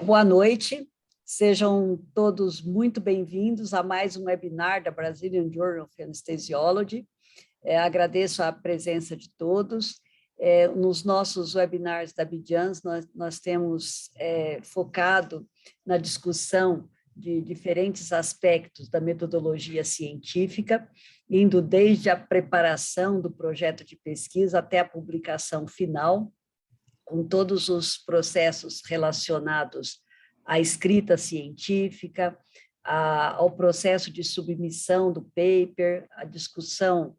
Boa noite, sejam todos muito bem-vindos a mais um webinar da Brazilian Journal of Anesthesiology. Agradeço a presença de todos. Nos nossos webinars da Abidjan, nós temos focado na discussão de diferentes aspectos da metodologia científica, indo desde a preparação do projeto de pesquisa até a publicação final, com todos os processos relacionados à escrita científica, ao processo de submissão do paper, a discussão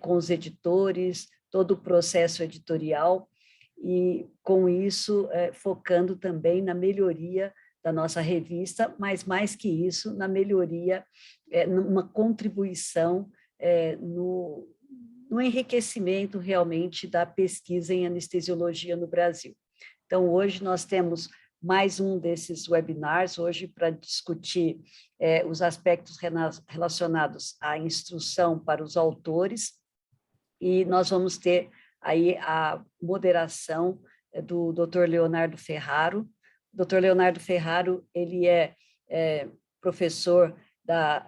com os editores, todo o processo editorial, e com isso focando também na melhoria da nossa revista, mas mais que isso, na melhoria, numa contribuição no enriquecimento realmente da pesquisa em anestesiologia no Brasil. Então, hoje nós temos mais um desses webinars, hoje para discutir os aspectos relacionados à instrução para os autores, e nós vamos ter aí a moderação do Dr. Leonardo Ferraro. O Dr. Leonardo Ferraro, ele é professor da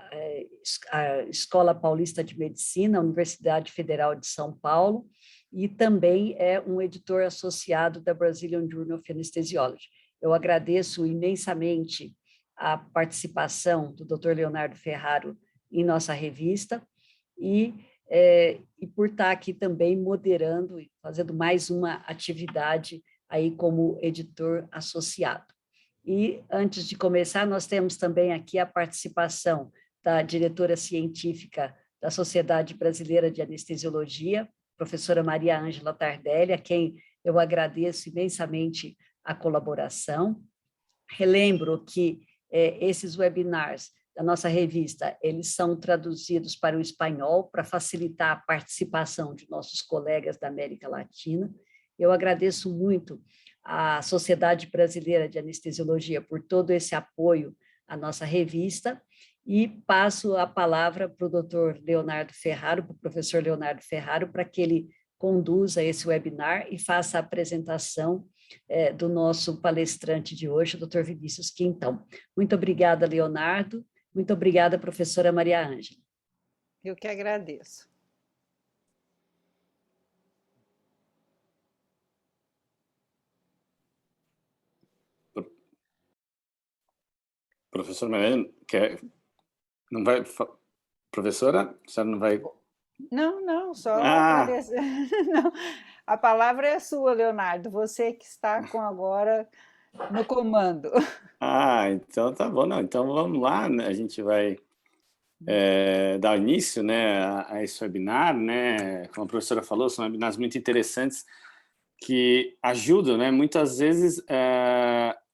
Escola Paulista de Medicina, Universidade Federal de São Paulo, e também é um editor associado da Brazilian Journal of Anesthesiology. Eu agradeço imensamente a participação do Dr. Leonardo Ferraro em nossa revista e por estar aqui também moderando e fazendo mais uma atividade aí como editor associado. E, antes de começar, nós temos também aqui a participação da diretora científica da Sociedade Brasileira de Anestesiologia, professora Maria Ângela Tardelli, a quem eu agradeço imensamente a colaboração. Relembro que esses webinars da nossa revista, eles são traduzidos para o espanhol, para facilitar a participação de nossos colegas da América Latina. Eu agradeço muito à Sociedade Brasileira de Anestesiologia por todo esse apoio à nossa revista, e passo a palavra para o doutor Leonardo Ferraro, para o professor Leonardo Ferraro, para que ele conduza esse webinar e faça a apresentação do nosso palestrante de hoje, o doutor Vinícius Quintão. Muito obrigada, Leonardo. Muito obrigada, professora Maria Ângela. Eu que agradeço. Professor Maria, não vai... Professora, a senhora não vai... Não, só agradecer. Não, a palavra é sua, Leonardo, você que está agora no comando. Então tá bom, não, então vamos lá, né? A gente vai dar início, né, a esse webinar, né? Como a professora falou, são webinars muito interessantes que ajudam, né? Muitas vezes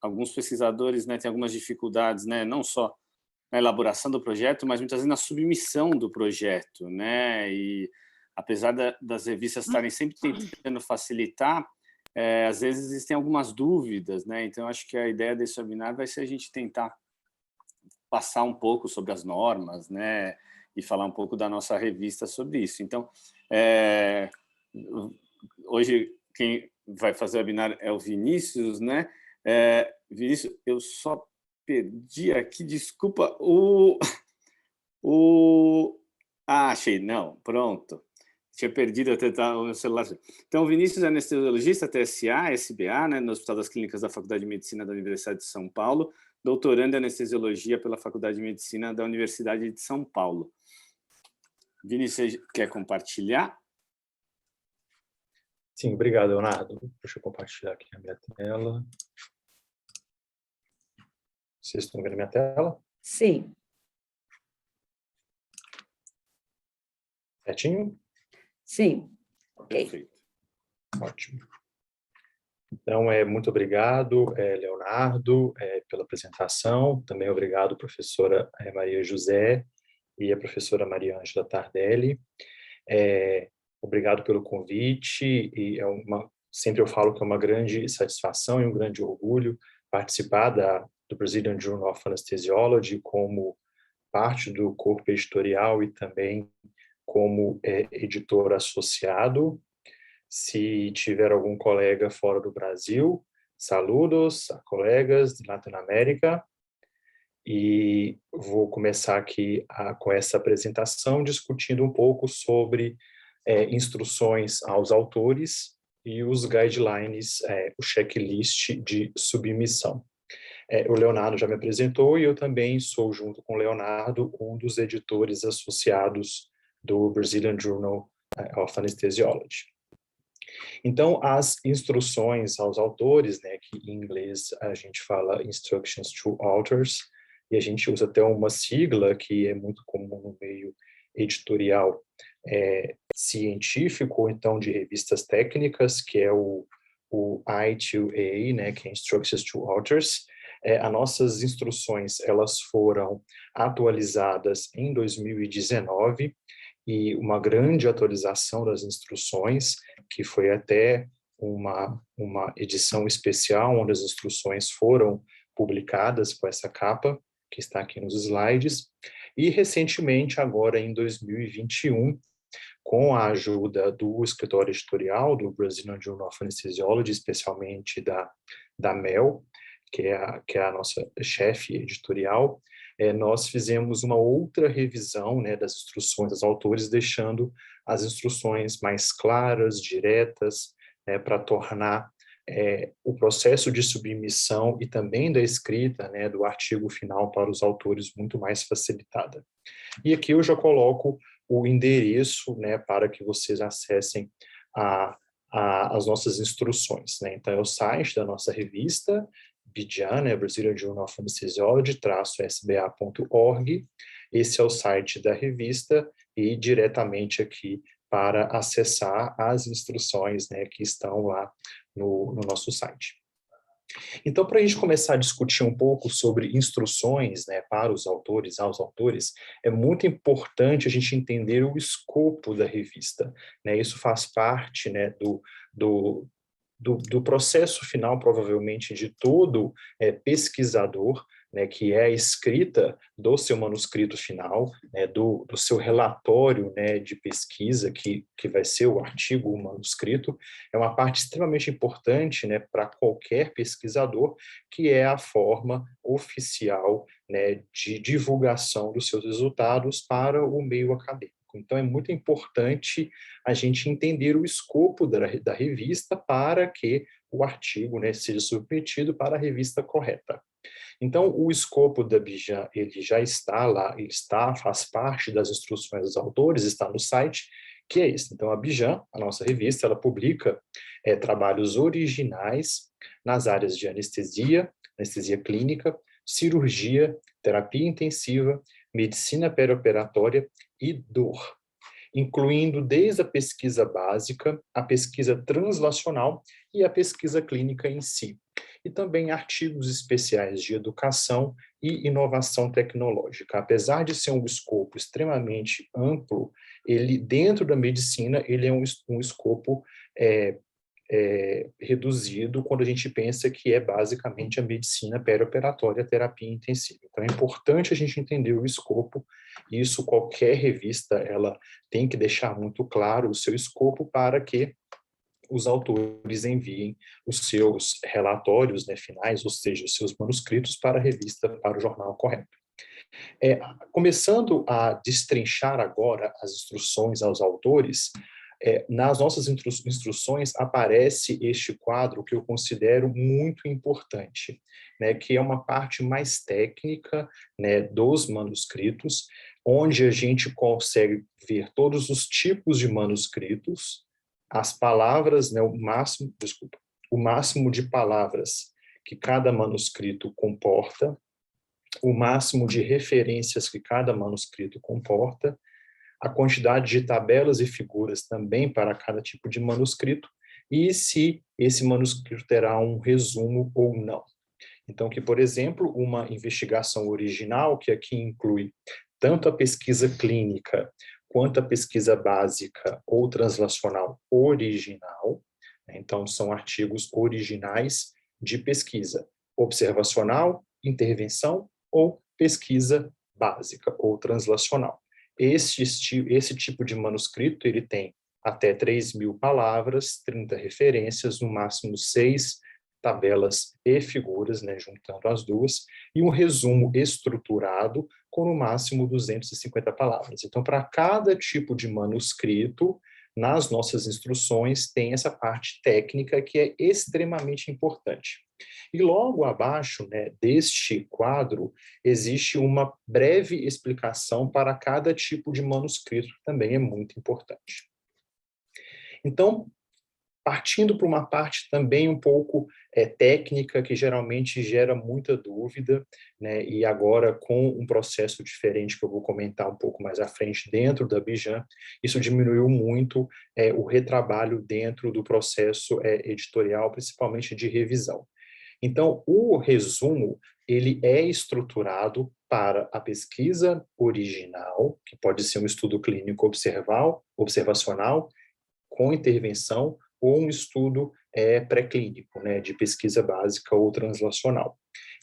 alguns pesquisadores, né, têm algumas dificuldades, né, não só na elaboração do projeto, mas muitas vezes na submissão do projeto, né? E apesar das revistas estarem sempre tentando facilitar, às vezes existem algumas dúvidas, né? Então acho que a ideia desse webinar vai ser a gente tentar passar um pouco sobre as normas, né? E falar um pouco da nossa revista sobre isso. Então, hoje quem vai fazer o webinar é o Vinícius, né? Vinícius, eu só perdi aqui, desculpa, achei, não, pronto. Tinha perdido até o meu celular. Então, o Vinícius é anestesiologista, TSA, SBA, né, no Hospital das Clínicas da Faculdade de Medicina da Universidade de São Paulo, doutorando em anestesiologia pela Faculdade de Medicina da Universidade de São Paulo. Vinícius, quer compartilhar? Sim, obrigado, Leonardo. Deixa eu compartilhar aqui a minha tela. Vocês estão vendo a minha tela? Sim. Certinho? Sim. Ok. Perfeito. Ótimo. Então, muito obrigado, Leonardo, pela apresentação. Também obrigado, professora Maria José e a professora Maria Ângela Tardelli. Obrigado pelo convite. E sempre eu falo que é uma grande satisfação e um grande orgulho participar do Brazilian Journal of Anesthesiology como parte do corpo editorial e também como editor associado. Se tiver algum colega fora do Brasil, Saludos a colegas de Latinoamérica. E vou começar aqui com essa apresentação discutindo um pouco sobre instruções aos autores e os guidelines, o checklist de submissão. O Leonardo já me apresentou e eu também sou, junto com o Leonardo, um dos editores associados do Brazilian Journal of Anesthesiology. Então, as instruções aos autores, né, que em inglês a gente fala Instructions to Authors, e a gente usa até uma sigla que é muito comum no meio editorial científico, ou então de revistas técnicas, que é o I2A, né, que é Instructions to Authors. As nossas instruções, elas foram atualizadas em 2019, e uma grande atualização das instruções, que foi até uma edição especial, onde as instruções foram publicadas com essa capa, que está aqui nos slides, e recentemente, agora em 2021, com a ajuda do escritório editorial do Brazilian Journal of Anesthesiology, especialmente da Mel, que é a nossa chefe editorial, nós fizemos uma outra revisão, né, das instruções dos autores, deixando as instruções mais claras, diretas, né, para tornar o processo de submissão e também da escrita, né, do artigo final para os autores muito mais facilitada. E aqui eu já coloco o endereço, né, para que vocês acessem as nossas instruções, né? Então, é o site da nossa revista, BJAN, né, Brazilian Journal of Anesthesiology, -sba.org. Esse é o site da revista e diretamente aqui para acessar as instruções, né, que estão lá no nosso site. Então, para a gente começar a discutir um pouco sobre instruções, né, para os autores, aos autores, é muito importante a gente entender o escopo da revista, né? Isso faz parte, né, do processo final, provavelmente, de todo pesquisador, né, que é a escrita do seu manuscrito final, né, do seu relatório, né, de pesquisa, que vai ser o artigo, o manuscrito, é uma parte extremamente importante, né, para qualquer pesquisador, que é a forma oficial, né, de divulgação dos seus resultados para o meio acadêmico. Então, é muito importante a gente entender o escopo da revista para que o artigo, né, seja submetido para a revista correta. Então, o escopo da BJAN, ele já está lá, faz parte das instruções dos autores, está no site, que é isso. Então, a BJAN, a nossa revista, ela publica trabalhos originais nas áreas de anestesia clínica, cirurgia, terapia intensiva, medicina perioperatória e dor, incluindo desde a pesquisa básica, a pesquisa translacional e a pesquisa clínica em si, e também artigos especiais de educação e inovação tecnológica. Apesar de ser um escopo extremamente amplo, ele, dentro da medicina, ele é um escopo reduzido quando a gente pensa que é basicamente a medicina perioperatória, a terapia intensiva. Então, é importante a gente entender o escopo, e isso qualquer revista ela tem que deixar muito claro o seu escopo para que os autores enviem os seus relatórios, né, finais, ou seja, os seus manuscritos para a revista, para o jornal correto. Começando a destrinchar agora as instruções aos autores, nas nossas instruções aparece este quadro que eu considero muito importante, né, que é uma parte mais técnica, né, dos manuscritos, onde a gente consegue ver todos os tipos de manuscritos, as palavras, né, o máximo de palavras que cada manuscrito comporta, o máximo de referências que cada manuscrito comporta, a quantidade de tabelas e figuras também para cada tipo de manuscrito, e se esse manuscrito terá um resumo ou não. Então, que, por exemplo, uma investigação original, que aqui inclui tanto a pesquisa clínica quanto a pesquisa básica ou translacional original, então são artigos originais de pesquisa observacional, intervenção ou pesquisa básica ou translacional. Esse tipo de manuscrito ele tem até 3.000 palavras, 30 referências, no máximo 6 tabelas e figuras, né, juntando as duas, e um resumo estruturado com no máximo 250 palavras. Então, para cada tipo de manuscrito, nas nossas instruções tem essa parte técnica que é extremamente importante. E logo abaixo, né, deste quadro, existe uma breve explicação para cada tipo de manuscrito, que também é muito importante. Então, partindo para uma parte também um pouco técnica, que geralmente gera muita dúvida, né? E agora com um processo diferente que eu vou comentar um pouco mais à frente dentro da Bijan, isso diminuiu muito o retrabalho dentro do processo editorial, principalmente de revisão. Então, o resumo, ele é estruturado para a pesquisa original, que pode ser um estudo clínico observacional, com intervenção, ou um estudo pré-clínico, né, de pesquisa básica ou translacional.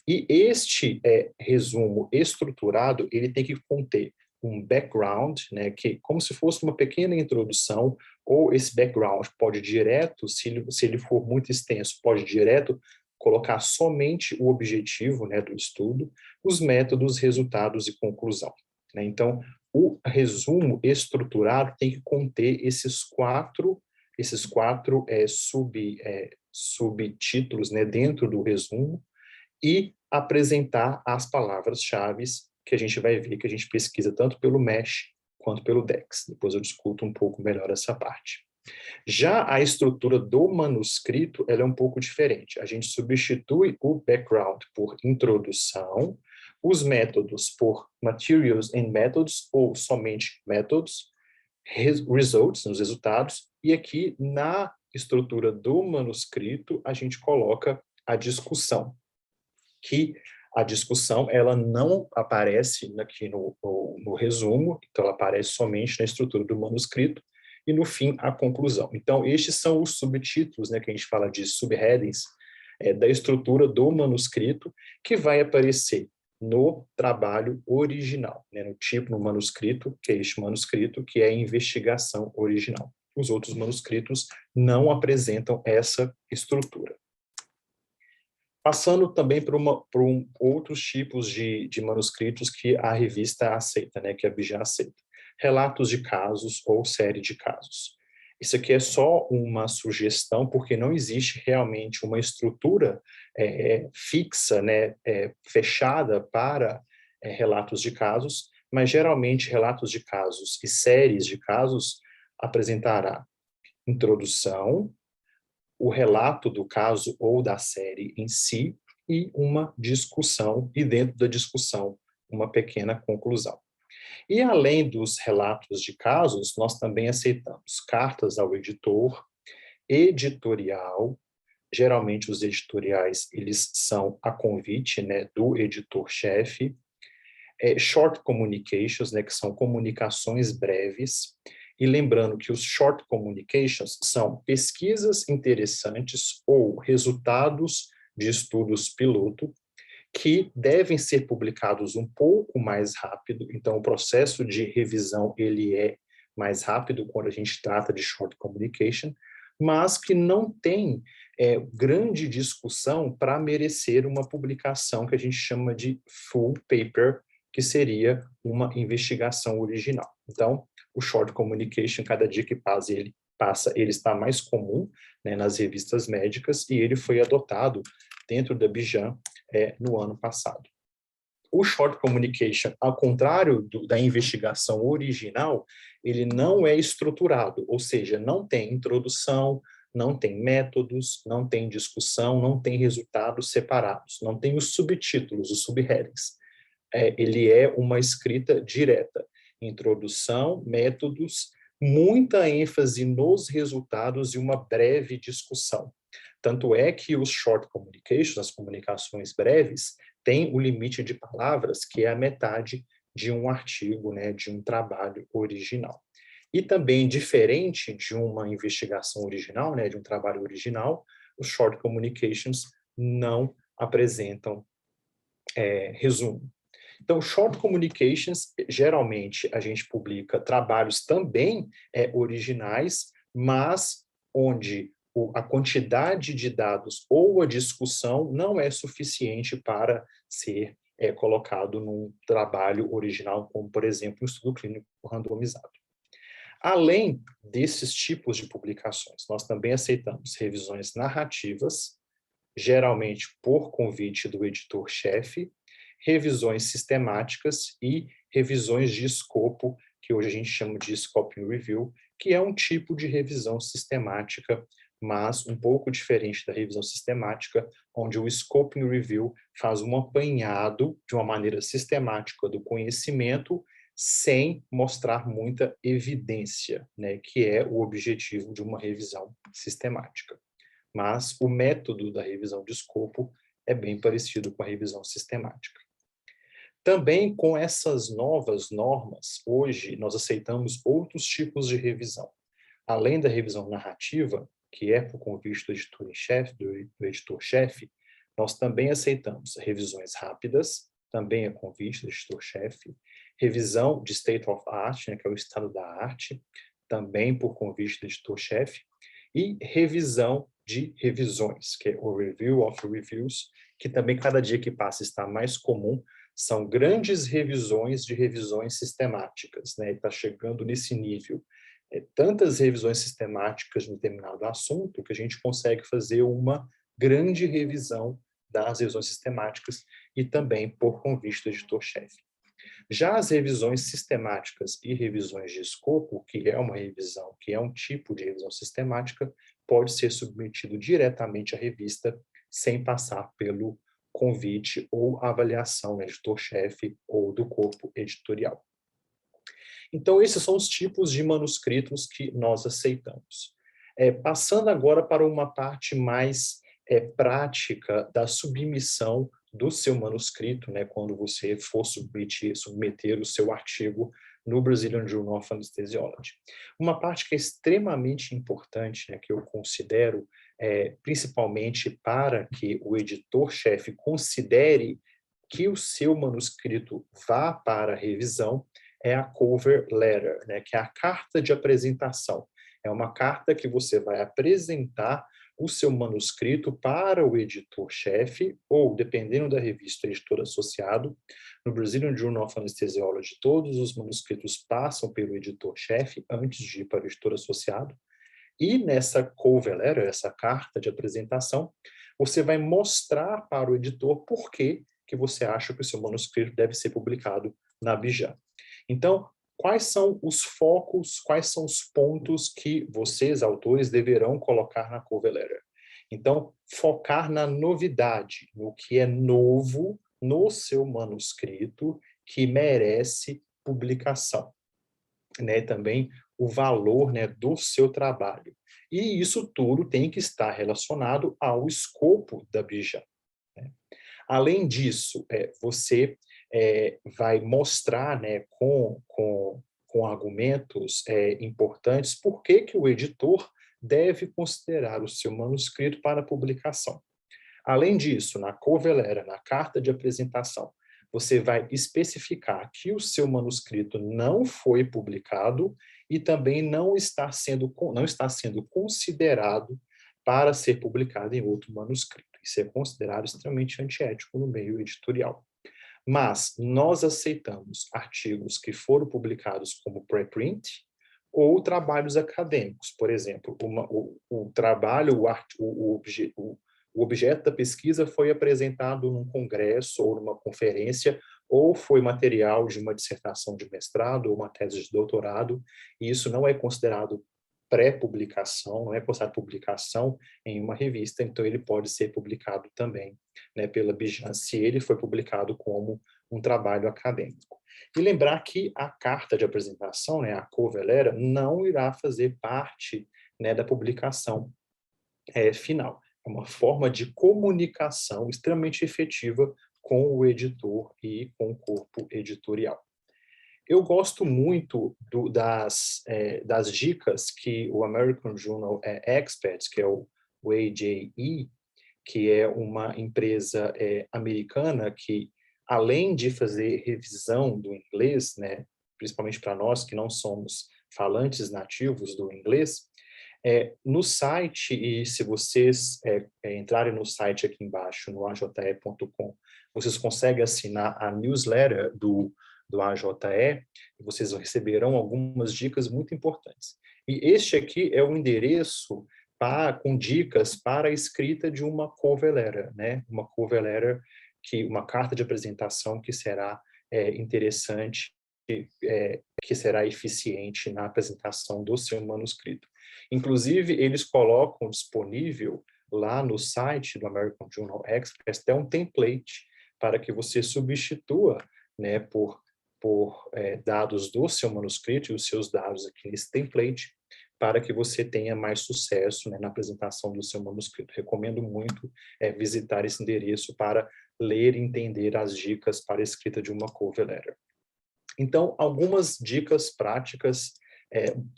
E este resumo estruturado, ele tem que conter um background, né, que como se fosse uma pequena introdução, ou esse background pode direto, se ele for muito extenso, pode direto colocar somente o objetivo, né, do estudo, os métodos, resultados e conclusão, né? Então, o resumo estruturado tem que conter esses quatro subtítulos, né, dentro do resumo, e apresentar as palavras-chave que a gente vai ver, que a gente pesquisa tanto pelo MESH quanto pelo DEX. Depois eu discuto um pouco melhor essa parte. Já a estrutura do manuscrito, ela é um pouco diferente. A gente substitui o background por introdução, os métodos por materials and methods, ou somente métodos, results, nos resultados, e aqui na estrutura do manuscrito a gente coloca a discussão, que a discussão ela não aparece aqui no resumo, então ela aparece somente na estrutura do manuscrito, e no fim a conclusão. Então estes são os subtítulos, né, que a gente fala de subheadings, da estrutura do manuscrito, que vai aparecer no trabalho original, né, no manuscrito, que é este manuscrito, que é a investigação original. Os outros manuscritos não apresentam essa estrutura. Passando também para outros tipos de manuscritos que a revista aceita, né, que a Bijan aceita. Relatos de casos ou série de casos. Isso aqui é só uma sugestão, porque não existe realmente uma estrutura fixa, né, fechada para relatos de casos, mas geralmente relatos de casos e séries de casos apresentará introdução, o relato do caso ou da série em si e uma discussão, e dentro da discussão, uma pequena conclusão. E além dos relatos de casos, nós também aceitamos cartas ao editor, editorial, geralmente os editoriais, eles são a convite, né, do editor-chefe, short communications, né, que são comunicações breves, e lembrando que os short communications são pesquisas interessantes ou resultados de estudos piloto que devem ser publicados um pouco mais rápido. Então, o processo de revisão ele é mais rápido quando a gente trata de short communication, mas que não tem grande discussão para merecer uma publicação que a gente chama de full paper, que seria uma investigação original. Então, o short communication, cada dia que passa, ele está mais comum, né, nas revistas médicas, e ele foi adotado dentro da Bijan no ano passado. O short communication, ao contrário da investigação original, ele não é estruturado, ou seja, não tem introdução, não tem métodos, não tem discussão, não tem resultados separados, não tem os subtítulos, os subheadings. Ele é uma escrita direta, introdução, métodos, muita ênfase nos resultados e uma breve discussão. Tanto é que os short communications, as comunicações breves, têm o limite de palavras, que é a metade de um artigo, né, de um trabalho original. E também, diferente de uma investigação original, né, de um trabalho original, os short communications não apresentam resumo. Então, short communications, geralmente a gente publica trabalhos também originais, mas onde a quantidade de dados ou a discussão não é suficiente para ser colocado num trabalho original, como, por exemplo, um estudo clínico randomizado. Além desses tipos de publicações, nós também aceitamos revisões narrativas, geralmente por convite do editor-chefe, revisões sistemáticas e revisões de escopo, que hoje a gente chama de Scoping Review, que é um tipo de revisão sistemática, mas um pouco diferente da revisão sistemática, onde o Scoping Review faz um apanhado de uma maneira sistemática do conhecimento, sem mostrar muita evidência, né, que é o objetivo de uma revisão sistemática. Mas o método da revisão de escopo é bem parecido com a revisão sistemática. Também com essas novas normas, hoje nós aceitamos outros tipos de revisão. Além da revisão narrativa, que é por convite do editor-chefe, nós também aceitamos revisões rápidas, também é convite do editor-chefe, revisão de State of Art, né, que é o estado da arte, também por convite do editor-chefe, e revisão de revisões, que é o Review of Reviews, que também cada dia que passa está mais comum, são grandes revisões de revisões sistemáticas, né? Está chegando nesse nível. Tantas revisões sistemáticas de um determinado assunto que a gente consegue fazer uma grande revisão das revisões sistemáticas e também por convite do editor-chefe. Já as revisões sistemáticas e revisões de escopo, que é uma revisão, que é um tipo de revisão sistemática, pode ser submetido diretamente à revista, sem passar pelo convite ou avaliação do editor-chefe ou do corpo editorial. Então, esses são os tipos de manuscritos que nós aceitamos. Passando agora para uma parte mais prática da submissão do seu manuscrito, né, quando você for submeter o seu artigo no Brazilian Journal of Anesthesiology. Uma parte que é extremamente importante, né, que eu considero, principalmente para que o editor-chefe considere que o seu manuscrito vá para a revisão, é a cover letter, né, que é a carta de apresentação. É uma carta que você vai apresentar o seu manuscrito para o editor-chefe, ou, dependendo da revista, editor associado. No Brazilian Journal of Anesthesiology, todos os manuscritos passam pelo editor-chefe antes de ir para o editor associado. E nessa cover letter, essa carta de apresentação, você vai mostrar para o editor por que você acha que o seu manuscrito deve ser publicado na Abijam. Então, quais são os focos, quais são os pontos que vocês, autores, deverão colocar na cover letter? Então, focar na novidade, no que é novo no seu manuscrito, que merece publicação. Né? Também o valor, né, do seu trabalho. E isso tudo tem que estar relacionado ao escopo da Abijam. Né? Além disso, você vai mostrar, né, com argumentos importantes por que o editor deve considerar o seu manuscrito para publicação. Além disso, na cover letter, na carta de apresentação, você vai especificar que o seu manuscrito não foi publicado e também não está sendo considerado para ser publicado em outro manuscrito. Isso é considerado extremamente antiético no meio editorial. Mas nós aceitamos artigos que foram publicados como preprint ou trabalhos acadêmicos. Por exemplo, o objeto da pesquisa foi apresentado num congresso ou numa conferência, ou foi material de uma dissertação de mestrado ou uma tese de doutorado, e isso não é considerado pré-publicação, não é considerado publicação em uma revista, então ele pode ser publicado também, né, pela Abijam, se ele foi publicado como um trabalho acadêmico. E lembrar que a carta de apresentação, né, a cover letter, não irá fazer parte, né, da publicação final. É uma forma de comunicação extremamente efetiva com o editor e com o corpo editorial. Eu gosto muito das dicas que o American Journal Experts, que é o AJE, que é uma empresa americana que, além de fazer revisão do inglês, né, principalmente para nós que não somos falantes nativos do inglês, No site, e se vocês entrarem no site aqui embaixo, no aje.com, vocês conseguem assinar a newsletter do AJE, e vocês receberão algumas dicas muito importantes. E este aqui é o endereço com dicas para a escrita de uma cover letter, né? Uma cover letter, uma carta de apresentação que será interessante, que será eficiente na apresentação do seu manuscrito. Inclusive, eles colocam disponível lá no site do American Journal Express até um template para que você substitua, né, por dados do seu manuscrito e os seus dados aqui nesse template, para que você tenha mais sucesso, né, na apresentação do seu manuscrito. Recomendo muito visitar esse endereço para ler e entender as dicas para a escrita de uma cover letter. Então, algumas dicas práticas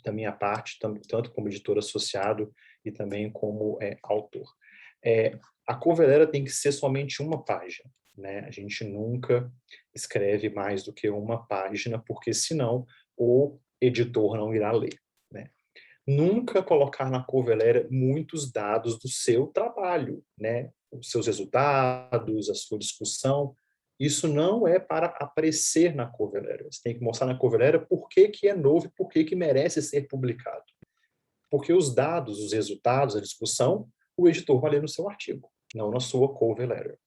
da minha parte, tanto como editor associado e também como autor. A cover letter tem que ser somente uma página, né? A gente nunca escreve mais do que uma página, porque senão o editor não irá ler, né? Nunca colocar na cover letter muitos dados do seu trabalho, né? Os seus resultados, a sua discussão. Isso não é para aparecer na cover letter. Você tem que mostrar na cover letter por que é novo e por que merece ser publicado. Porque os dados, os resultados, a discussão, o editor vai ler no seu artigo, não na sua cover letter.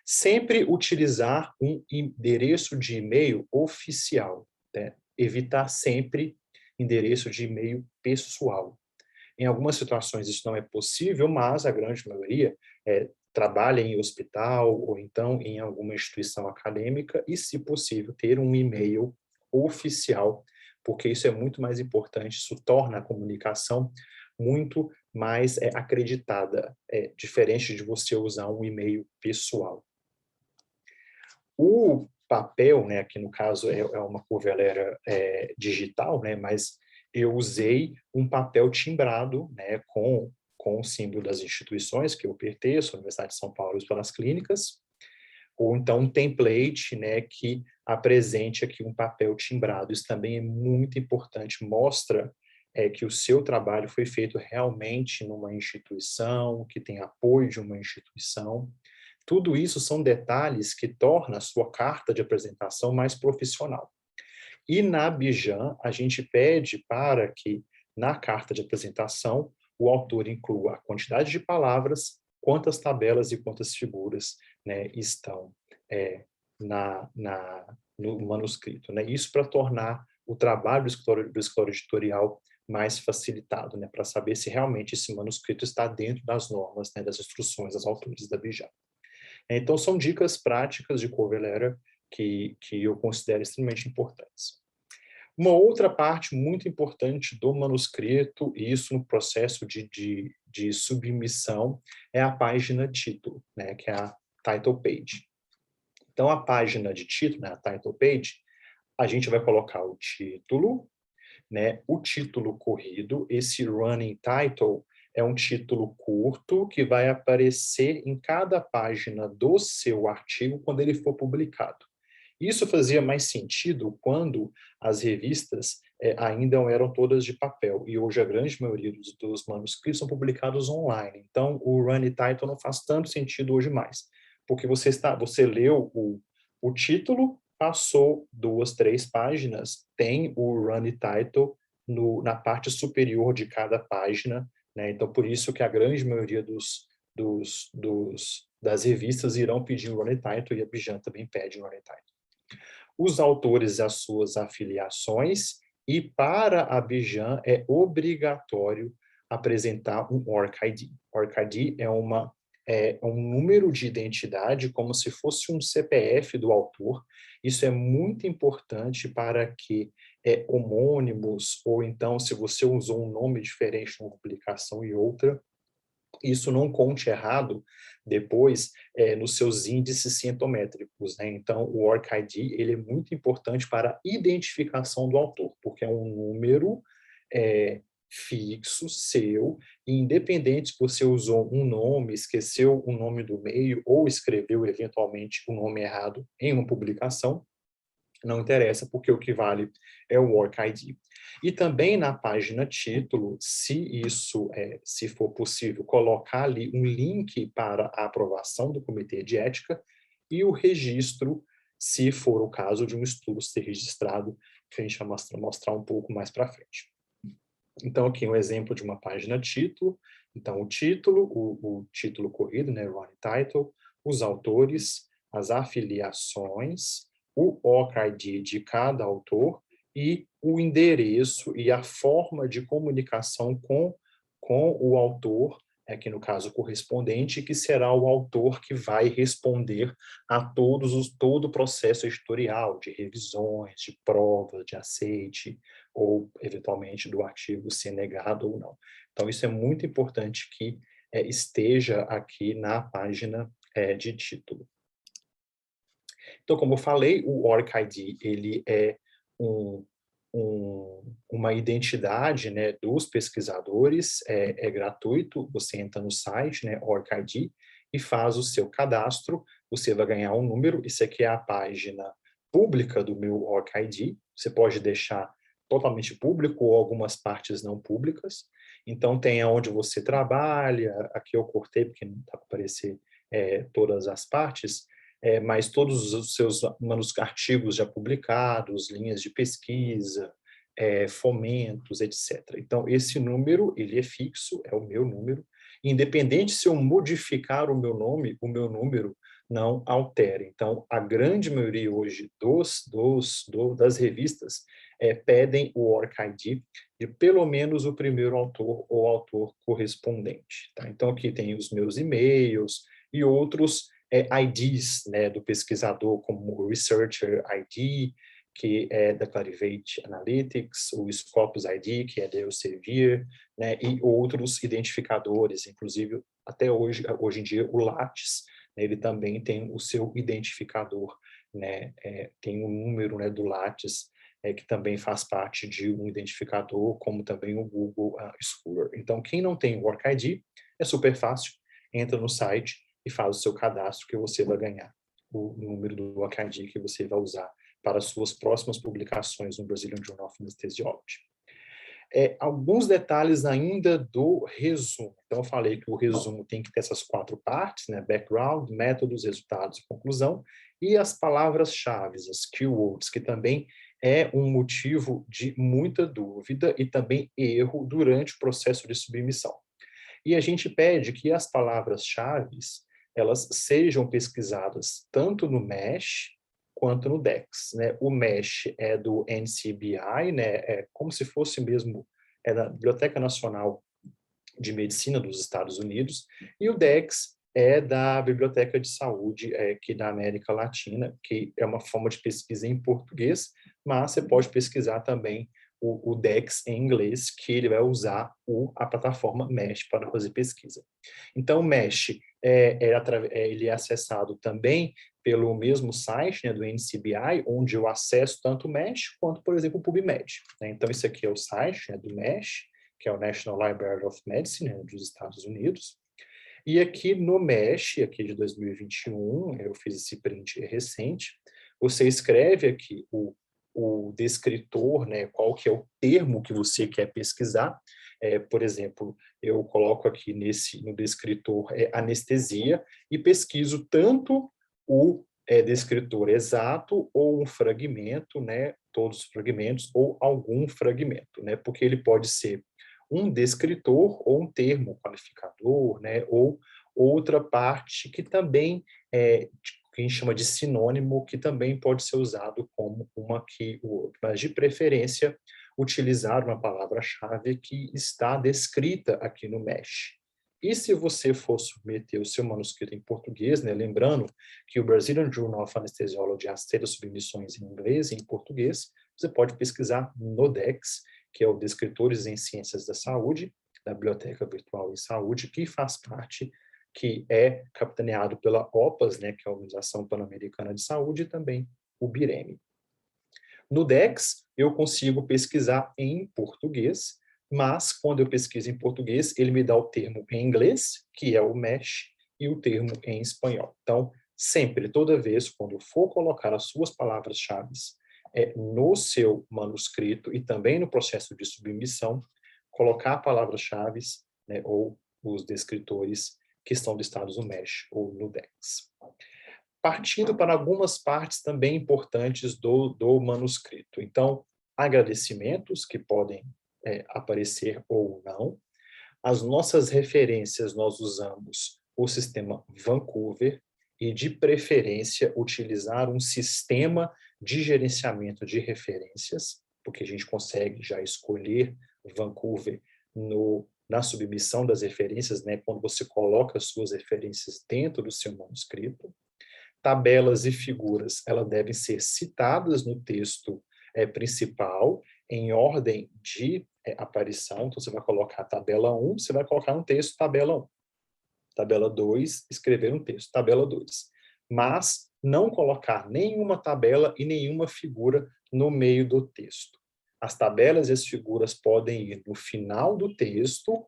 Sempre utilizar um endereço de e-mail oficial, né? Evitar sempre endereço de e-mail pessoal. Em algumas situações isso não é possível, mas a grande maioria trabalha em hospital ou então em alguma instituição acadêmica e, se possível, ter um e-mail oficial, porque isso é muito mais importante, isso torna a comunicação muito mais acreditada, diferente de você usar um e-mail pessoal. O papel, né, aqui no caso é uma cover letter digital, né, mas eu usei um papel timbrado, né, com o símbolo das instituições que eu pertenço, a Universidade de São Paulo e Escolas Clínicas, ou então um template, né, que apresente aqui um papel timbrado. Isso também é muito importante, mostra que o seu trabalho foi feito realmente numa instituição, que tem apoio de uma instituição. Tudo isso são detalhes que tornam a sua carta de apresentação mais profissional. E na Bijan, a gente pede para que, na carta de apresentação, o autor inclua a quantidade de palavras, quantas tabelas e quantas figuras, né, estão no manuscrito, né? Isso para tornar o trabalho do escritório editorial mais facilitado, né, para saber se realmente esse manuscrito está dentro das normas, né, das instruções dos autores da Bijan. Então, são dicas práticas de cover letter que eu considero extremamente importantes. Uma outra parte muito importante do manuscrito, e isso no processo de submissão, é a página título, né, que é a title page. Então, a página de título, né, a title page, a gente vai colocar o título, né, o título corrido, esse running title é um título curto que vai aparecer em cada página do seu artigo quando ele for publicado. Isso fazia mais sentido quando as revistas ainda eram todas de papel, e hoje a grande maioria dos manuscritos são publicados online. Então, o running title não faz tanto sentido hoje mais, porque você leu o título, passou 2, 3 páginas, tem o running title na parte superior de cada página, né? Então, por isso que a grande maioria das revistas irão pedir um running title, e a Bijan também pede um running title. Os autores e as suas afiliações, e para a Bijan é obrigatório apresentar um ORCID. ORCID é um número de identidade, como se fosse um CPF do autor. Isso é muito importante para que homônimos, ou então se você usou um nome diferente numa publicação e outra, isso não conte errado depois nos seus índices cientométricos, né? Então, o ORCID ele é muito importante para a identificação do autor, porque é um número fixo, seu, e independente se você usou um nome, esqueceu o nome do meio ou escreveu eventualmente o nome errado em uma publicação, não interessa, porque o que vale é o Work ID. E também na página título, se for possível, colocar ali um link para a aprovação do Comitê de Ética e o registro, se for o caso de um estudo ser registrado, que a gente vai mostrar um pouco mais para frente. Então, aqui um exemplo de uma página título. Então, o título, o título corrido, né, running title, os autores, as afiliações, o ORCID de cada autor e o endereço e a forma de comunicação com o autor, aqui no caso o correspondente, que será o autor que vai responder a todo o processo editorial, de revisões, de provas, de aceite, ou eventualmente do artigo ser negado ou não. Então isso é muito importante que esteja aqui na página de título. Então, como eu falei, o ORCID ele é uma identidade, né, dos pesquisadores, é gratuito, você entra no site, né, ORCID, e faz o seu cadastro, você vai ganhar um número, isso aqui é a página pública do meu ORCID, você pode deixar totalmente público ou algumas partes não públicas, então tem onde você trabalha, aqui eu cortei porque não dá para aparecer todas as partes, mas todos os seus artigos já publicados, linhas de pesquisa, fomentos, etc. Então, esse número, ele é fixo, é o meu número. Independente se eu modificar o meu número não altera. Então, a grande maioria hoje das revistas pedem o ORCID de pelo menos o primeiro autor ou autor correspondente. Tá? Então, aqui tem os meus e-mails e outros IDs, né, do pesquisador, como o Researcher ID, que é da Clarivate Analytics, o Scopus ID, que é da Elsevier, né, e outros identificadores, inclusive até hoje em dia o Lattes, né, ele também tem o seu identificador, né, tem o número, né, do Lattes, que também faz parte de um identificador, como também o Google Scholar. Então, quem não tem o ORCID, é super fácil, entra no site e faz o seu cadastro, que você vai ganhar o número do ORCID que você vai usar para as suas próximas publicações no Brazilian Journal of Anesthesiology. Alguns detalhes ainda do resumo. Então, eu falei que o resumo tem que ter essas 4 partes, né? Background, métodos, resultados e conclusão, e as palavras-chave, as keywords, que também é um motivo de muita dúvida e também erro durante o processo de submissão. E a gente pede que as palavras-chave elas sejam pesquisadas tanto no MESH quanto no DEX, né? O MESH é do NCBI, né? É como se fosse mesmo da Biblioteca Nacional de Medicina dos Estados Unidos, e o DEX é da Biblioteca de Saúde aqui da América Latina, que é uma forma de pesquisa em português, mas você pode pesquisar também o DEX em inglês, que ele vai usar a plataforma MESH para fazer pesquisa. Então, o MESH ele é acessado também pelo mesmo site, né, do NCBI, onde eu acesso tanto o MESH quanto, por exemplo, o PubMed. Né? Então, esse aqui é o site, né, do MESH, que é o National Library of Medicine, né, dos Estados Unidos. E aqui no MESH, aqui de 2021, eu fiz esse print recente, você escreve aqui o descritor, né, qual que é o termo que você quer pesquisar. Por exemplo, eu coloco aqui no descritor anestesia e pesquiso tanto o descritor exato ou um fragmento, né, todos os fragmentos ou algum fragmento, né, porque ele pode ser um descritor ou um termo qualificador, né, ou outra parte que também que a gente chama de sinônimo, que também pode ser usado como uma keyword, mas de preferência utilizar uma palavra-chave que está descrita aqui no MESH. E se você for submeter o seu manuscrito em português, né, lembrando que o Brazilian Journal of Anesthesiology aceita submissões em inglês e em português, você pode pesquisar no DEX, que é o Descritores em Ciências da Saúde, da Biblioteca Virtual em Saúde, que faz parte, que é capitaneado pela OPAS, né, que é a Organização Pan-Americana de Saúde, e também o BIREME. No DEX, eu consigo pesquisar em português, mas quando eu pesquiso em português, ele me dá o termo em inglês, que é o MESH, e o termo em espanhol. Então, sempre, toda vez, quando eu for colocar as suas palavras-chave no seu manuscrito e também no processo de submissão, colocar palavras-chave, né, ou os descritores que estão listados no MESH ou no DEX. Partindo para algumas partes também importantes do manuscrito. Então, agradecimentos que podem aparecer ou não. As nossas referências, nós usamos o sistema Vancouver e, de preferência, utilizar um sistema de gerenciamento de referências, porque a gente consegue já escolher Vancouver na submissão das referências, né, quando você coloca as suas referências dentro do seu manuscrito. Tabelas e figuras, elas devem ser citadas no texto principal, em ordem de aparição. Então, você vai colocar a tabela 1, você vai colocar no texto tabela 1. Tabela 2, escrever um texto, tabela 2. Mas não colocar nenhuma tabela e nenhuma figura no meio do texto. As tabelas e as figuras podem ir no final do texto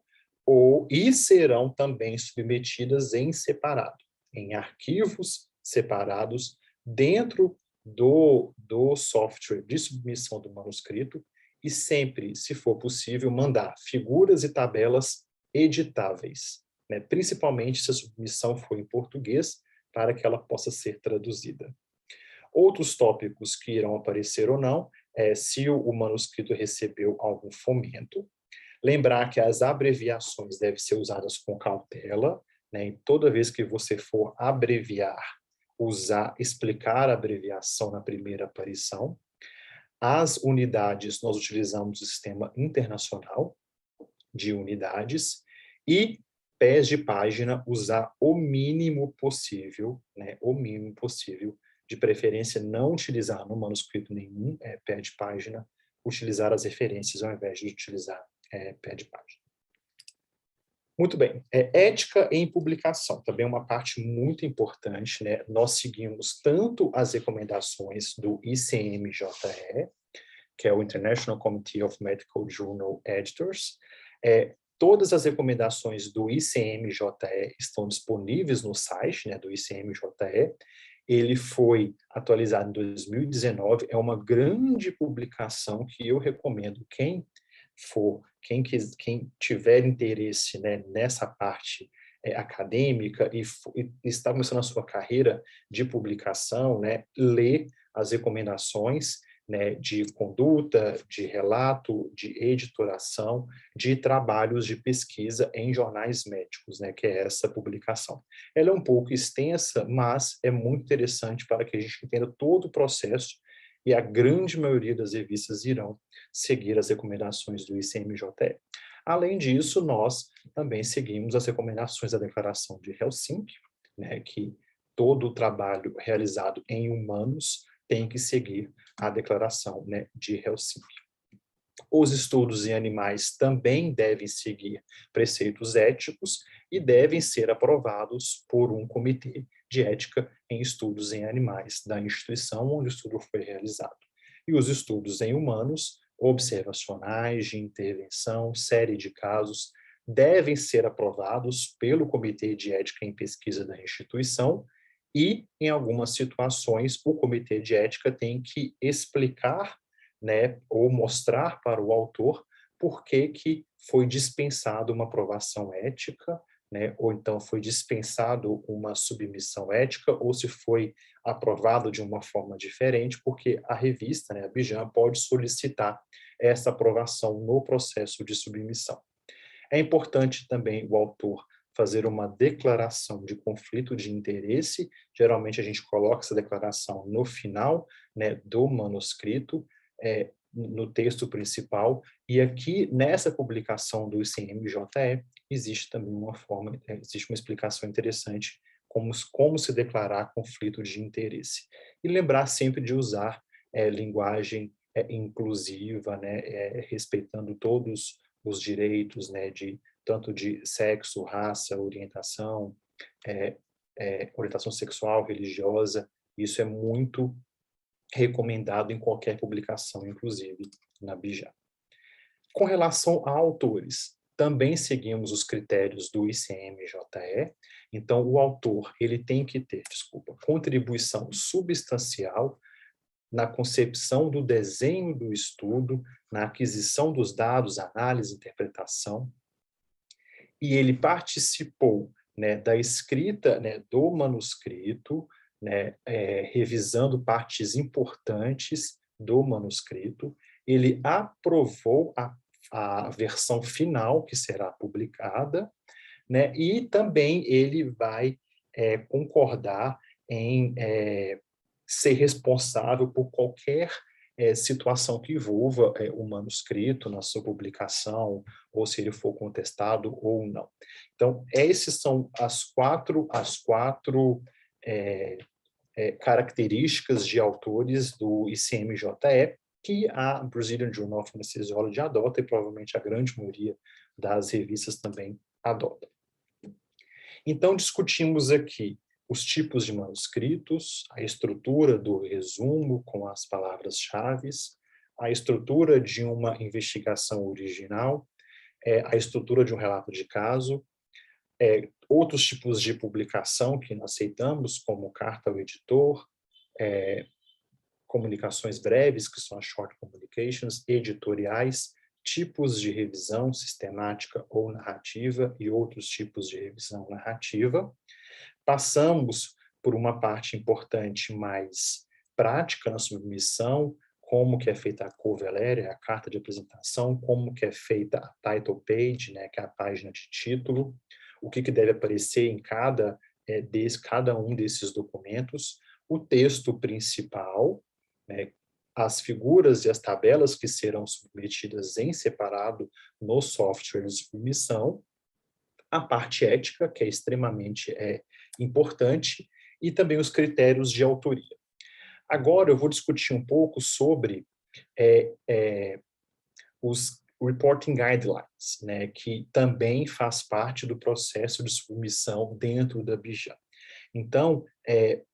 e serão também submetidas em separado, em arquivos separados dentro do software de submissão do manuscrito e sempre, se for possível, mandar figuras e tabelas editáveis, né? Principalmente se a submissão for em português, para que ela possa ser traduzida. Outros tópicos que irão aparecer ou não é se o manuscrito recebeu algum fomento. Lembrar que as abreviações devem ser usadas com cautela, né? E toda vez que você for abreviar, explicar a abreviação na primeira aparição. As unidades, nós utilizamos o sistema internacional de unidades e pés de página, usar o mínimo possível, né? O mínimo possível, de preferência não utilizar no manuscrito nenhum pé de página, utilizar as referências ao invés de utilizar pé de página. Muito bem. Ética em publicação, também é uma parte muito importante, né? Nós seguimos tanto as recomendações do ICMJE, que é o International Committee of Medical Journal Editors. Todas as recomendações do ICMJE estão disponíveis no site, né, do ICMJE. Ele foi atualizado em 2019, é uma grande publicação que eu recomendo quem tiver interesse, né, nessa parte acadêmica e está começando a sua carreira de publicação, né, ler as recomendações, né, de conduta, de relato, de editoração, de trabalhos de pesquisa em jornais médicos, né, que é essa publicação. Ela é um pouco extensa, mas é muito interessante para que a gente entenda todo o processo e a grande maioria das revistas irão seguir as recomendações do ICMJE. Além disso, nós também seguimos as recomendações da Declaração de Helsinki, né, que todo o trabalho realizado em humanos tem que seguir a Declaração, né, de Helsinki. Os estudos em animais também devem seguir preceitos éticos e devem ser aprovados por um comitê de ética em estudos em animais da instituição onde o estudo foi realizado. E os estudos em humanos, observacionais, de intervenção, série de casos, devem ser aprovados pelo comitê de ética em pesquisa da instituição e, em algumas situações, o comitê de ética tem que explicar, né, ou mostrar para o autor por que foi dispensado uma aprovação ética, né, ou então foi dispensado uma submissão ética, ou se foi aprovado de uma forma diferente, porque a revista, né, a Bijan, pode solicitar essa aprovação no processo de submissão. É importante também o autor fazer uma declaração de conflito de interesse. Geralmente a gente coloca essa declaração no final, né, do manuscrito, no texto principal, e aqui nessa publicação do ICMJE existe também existe uma explicação interessante como se declarar conflito de interesse. E lembrar sempre de usar linguagem inclusiva, né, respeitando todos os direitos, né, tanto de sexo, raça, orientação, orientação sexual, religiosa. Isso é muito recomendado em qualquer publicação, inclusive na Bijan. Com relação a autores, também seguimos os critérios do ICMJE. Então, o autor ele tem que ter, contribuição substancial na concepção do desenho do estudo, na aquisição dos dados, análise, interpretação, e ele participou, né, da escrita, né, do manuscrito, né, revisando partes importantes do manuscrito. Ele aprovou a versão final que será publicada, né, e também ele vai concordar em ser responsável por qualquer situação que envolva o manuscrito na sua publicação, ou se ele for contestado ou não. Então, essas são as quatro características de autores do ICMJE que a Brazilian Journal of Anesthesiology adota e provavelmente a grande maioria das revistas também adota. Então, discutimos aqui os tipos de manuscritos, a estrutura do resumo com as palavras-chave, a estrutura de uma investigação original, a estrutura de um relato de caso, outros tipos de publicação que nós aceitamos, como carta ao editor, comunicações breves, que são as short communications, editoriais, tipos de revisão sistemática ou narrativa e outros tipos de revisão narrativa. Passamos por uma parte importante mais prática na submissão, como que é feita a cover letter, a carta de apresentação, como que é feita a title page, né, que é a página de título, o que deve aparecer em cada um desses documentos, o texto principal, né, as figuras e as tabelas que serão submetidas em separado no software de submissão, a parte ética, que é extremamente importante, e também os critérios de autoria. Agora eu vou discutir um pouco sobre os Reporting Guidelines, né, que também faz parte do processo de submissão dentro da BJAN. Então,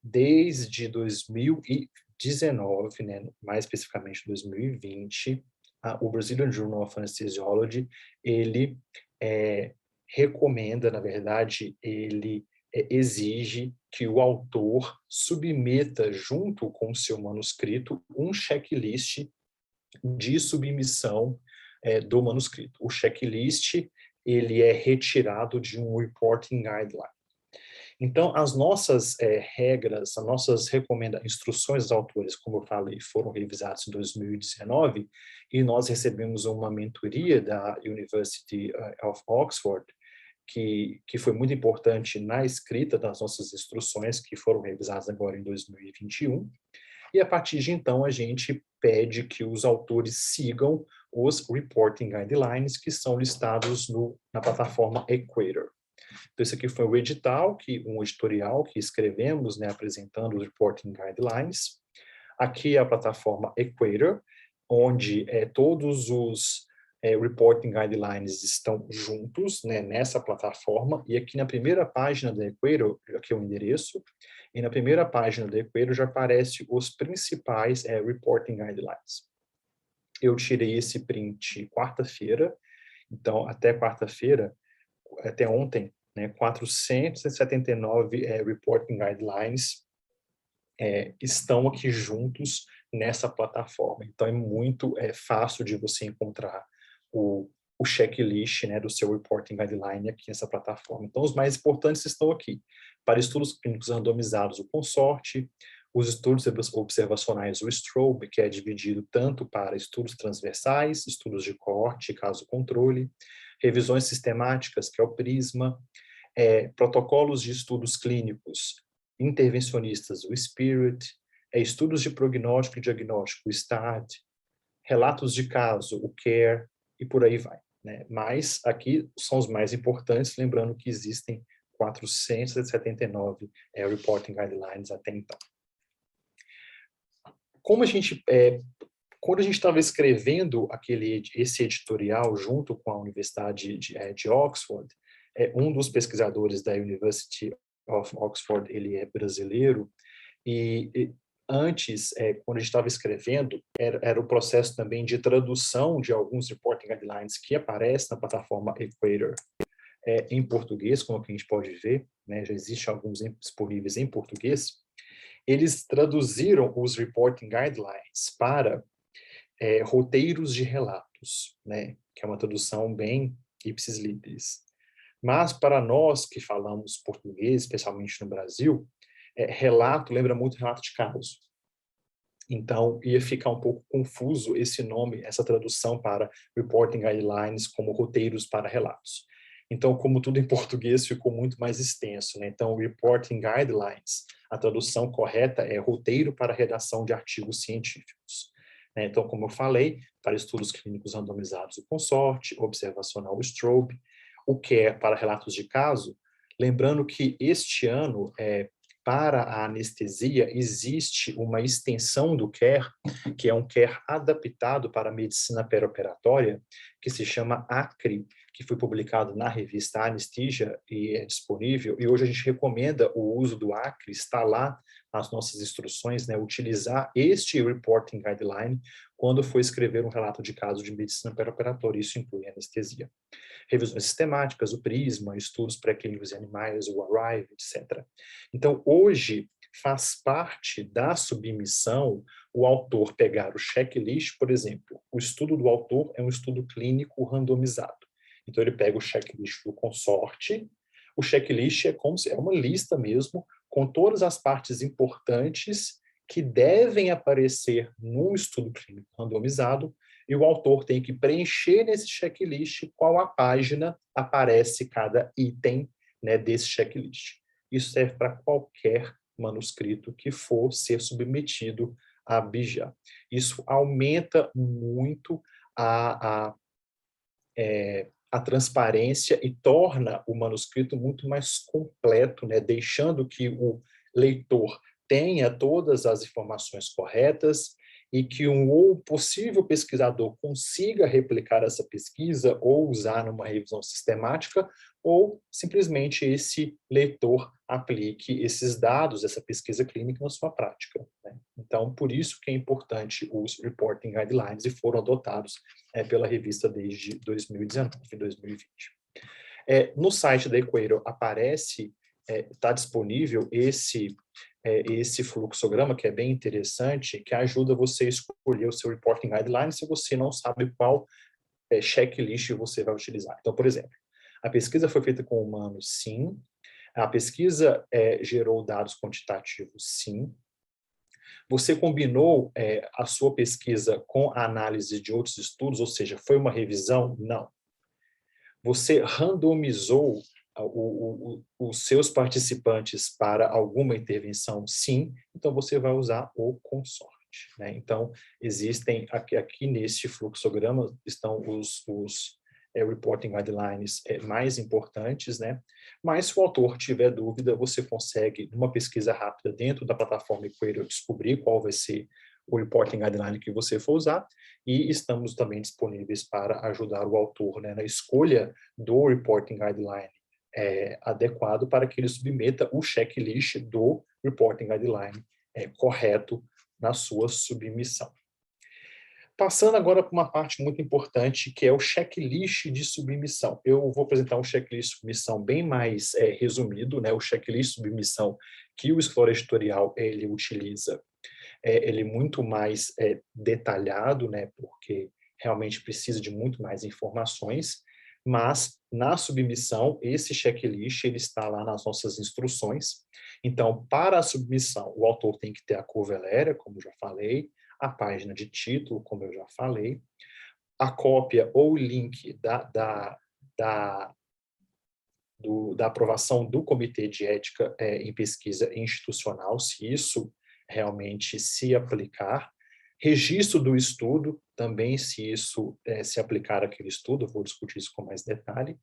desde 2019, né, mais especificamente 2020, o Brazilian Journal of Anesthesiology, ele recomenda, na verdade, ele exige que o autor submeta, junto com o seu manuscrito, um checklist de submissão do manuscrito. O checklist, ele é retirado de um Reporting Guideline. Então, as nossas regras, as nossas instruções dos autores, como eu falei, foram revisadas em 2019, e nós recebemos uma mentoria da University of Oxford, que foi muito importante na escrita das nossas instruções, que foram revisadas agora em 2021. E, a partir de então, a gente pede que os autores sigam os Reporting Guidelines, que são listados na plataforma Equator. Então, esse aqui foi um editorial que escrevemos, né, apresentando os Reporting Guidelines. Aqui é a plataforma Equator, onde todos os Reporting Guidelines estão juntos, né, nessa plataforma, e aqui na primeira página da Equator, aqui é o endereço, e na primeira página da Equator já aparecem os principais Reporting Guidelines. Eu tirei esse print quarta-feira, então até quarta-feira, até ontem, né, 479 Reporting Guidelines estão aqui juntos nessa plataforma. Então é muito fácil de você encontrar o checklist, né, do seu Reporting Guideline aqui nessa plataforma. Então os mais importantes estão aqui. Para estudos clínicos randomizados, o consorte, os estudos observacionais, o STROBE, que é dividido tanto para estudos transversais, estudos de coorte, caso controle, revisões sistemáticas, que é o PRISMA, protocolos de estudos clínicos intervencionistas, o SPIRIT, estudos de prognóstico e diagnóstico, o STAD, relatos de caso, o CARE, e por aí vai, né? Mas aqui são os mais importantes, lembrando que existem 479 Reporting Guidelines até então. Quando a gente estava escrevendo esse editorial junto com a Universidade de Oxford, um dos pesquisadores da University of Oxford, ele é brasileiro, e antes, quando a gente estava escrevendo, era o processo também de tradução de alguns Reporting Guidelines que aparecem na plataforma Equator em português, como a gente pode ver, né, já existem alguns disponíveis em português, eles traduziram os Reporting Guidelines para roteiros de relatos, né? Que é uma tradução bem ipsis literis. Mas para nós que falamos português, especialmente no Brasil, relato lembra muito relato de caso. Então, ia ficar um pouco confuso esse nome, essa tradução para Reporting Guidelines como roteiros para relatos. Então, como tudo em português, ficou muito mais extenso, né? Então, Reporting Guidelines, a tradução correta é roteiro para redação de artigos científicos. Então, como eu falei, para estudos clínicos randomizados o consorte, observacional o Strobe, o CARE para relatos de caso, lembrando que este ano, para a anestesia, existe uma extensão do CARE, que é um CARE adaptado para a medicina perioperatória, que se chama ACRI, que foi publicado na revista Anesthesia e é disponível, e hoje a gente recomenda o uso do ACRI, está lá nas nossas instruções, né, utilizar este Reporting Guideline quando for escrever um relato de caso de medicina perioperatória, isso inclui anestesia. Revisões sistemáticas, o PRISMA, estudos pré-clínicos em animais, o ARRIVE, etc. Então, hoje, faz parte da submissão o autor pegar o checklist, por exemplo, o estudo do autor é um estudo clínico randomizado. Então, ele pega o checklist do consorte, o checklist é como se é uma lista mesmo, com todas as partes importantes que devem aparecer num estudo clínico randomizado, e o autor tem que preencher nesse checklist qual a página aparece cada item, né, desse checklist. Isso serve para qualquer manuscrito que for ser submetido à BIJA. Isso aumenta muito a transparência e torna o manuscrito muito mais completo, né, deixando que o leitor tenha todas as informações corretas e que um possível pesquisador consiga replicar essa pesquisa ou usar numa revisão sistemática, ou simplesmente esse leitor aplique esses dados, essa pesquisa clínica na sua prática, né? Então, por isso que é importante os Reporting Guidelines e foram adotados pela revista desde 2019 e 2020. No site da Equator aparece, está disponível esse fluxograma, que é bem interessante, que ajuda você a escolher o seu Reporting Guideline se você não sabe qual checklist você vai utilizar. Então, por exemplo, a pesquisa foi feita com humanos, sim. A pesquisa gerou dados quantitativos, sim. Você combinou a sua pesquisa com a análise de outros estudos, ou seja, foi uma revisão? Não. Você randomizou os seus participantes para alguma intervenção? Sim. Então, você vai usar o consorte, né? Então, existem, aqui neste fluxograma, estão os Reporting Guidelines mais importantes, né? Mas se o autor tiver dúvida, você consegue, numa pesquisa rápida dentro da plataforma Equator, descobrir qual vai ser o Reporting Guideline que você for usar, e estamos também disponíveis para ajudar o autor, né, na escolha do Reporting Guideline adequado para que ele submeta o checklist do Reporting Guideline correto na sua submissão. Passando agora para uma parte muito importante, que é o checklist de submissão. Eu vou apresentar um checklist de submissão bem mais resumido, né? O checklist de submissão que o Escritório Editorial ele utiliza, ele é muito mais detalhado, né? Porque realmente precisa de muito mais informações, mas na submissão, esse checklist ele está lá nas nossas instruções. Então, para a submissão, o autor tem que ter a cover letter, como eu já falei, a página de título, como eu já falei, a cópia ou link da aprovação do Comitê de Ética em Pesquisa Institucional, se isso realmente se aplicar, registro do estudo, também se isso se aplicar àquele estudo, eu vou discutir isso com mais detalhe,